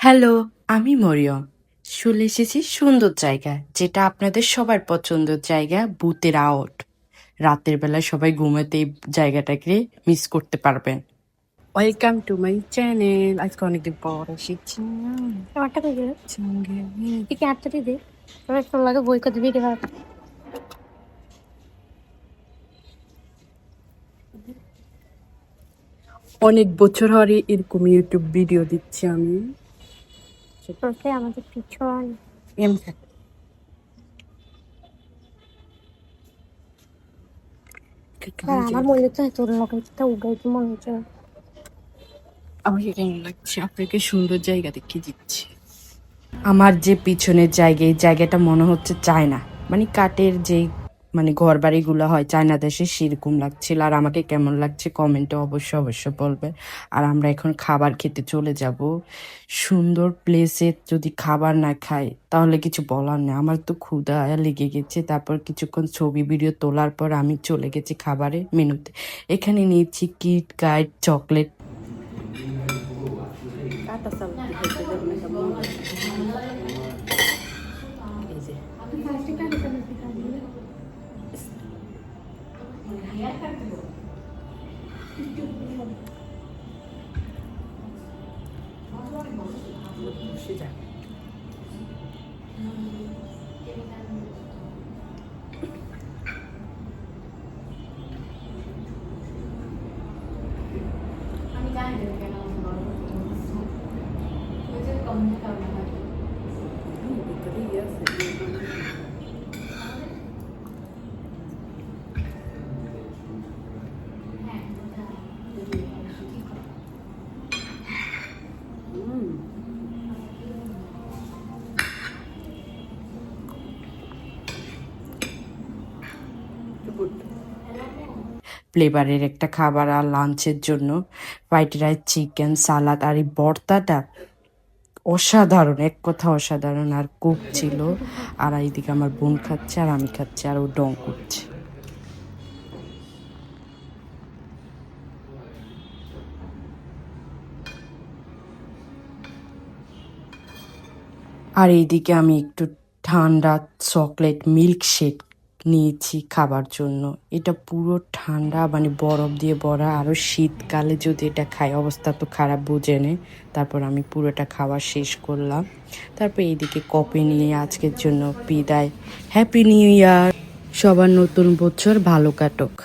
Hello, আমি মরিয়ম। চলে এসেছি সুন্দর জায়গায়, যেটা আপনাদের সবার পছন্দের জায়গা, ভূতের আউট। রাতের বেলা সবাই ঘুমাতে এই জায়গাটাকে মিস করতে পারবেন। Welcome to my channel. আজকে অনেকদিন পর এসেছি। আমারটা কই গেল? সঙ্গে তুই কি হাতটা দে তোর তোর লাগে বই করে দিবি এবার অনেক বছর ধরে এরকম ইউটিউব ভিডিও দিচ্ছি আমি। তোকে আমাদের পিছন এম আর আমার মনে তো তোর লগে উগাইতে মনে হচ্ছে আমাকে কেমন লাগছে? আপনাকে সুন্দর জায়গা দেখিয়ে দিচ্ছি। আমার যে পিছনের জায়গা, এই জায়গাটা মনে হচ্ছে চায়না, মানে কাঠের যে ঘর বাড়িগুলো হয় চায়না দেশে, সেরকম লাগছিল। আর আমাকে কেমন লাগছে কমেন্টে অবশ্যই বলবে। আর আমরা এখন খাবার খেতে চলে যাব। সুন্দর প্লেসে যদি খাবার না খাই তাহলে কিছু বলার নেই। আমার তো ক্ষুধা লেগে গেছে। তারপর কিছুক্ষণ ছবি ভিডিও তোলার পর আমি চলে গেছি খাবারের মেনুতে। এখানে নিয়েছি কিটক্যাট, চকলেট। ফ্লেভারের একটা খাবার। আর লাঞ্চের জন্য ফ্রাইড রাইস, চিকেন, সালাদ। আর এই ভর্তাটা অসাধারণ, এক কথা অসাধারণ। আর কোক ছিল। আর এইদিকে আমার বোন খাচ্ছে আর আমি খাচ্ছি, আর ও ডং করছে। আর এইদিকে আমি একটু ঠান্ডা চকলেট মিল্কশেক নিয়েছি খাবার জন্য। এটা পুরো ঠান্ডা, মানে বরফ দিয়ে ভরা। আরও শীতকালে যদি এটা খাই অবস্থা তো খারাপ, বুঝে নে। তারপর আমি পুরোটা খাওয়া শেষ করলাম। তারপর এইদিকে কপি নিয়ে আজকের জন্য বিদায়। Happy new year. সবার নতুন বছর ভালো কাটুক।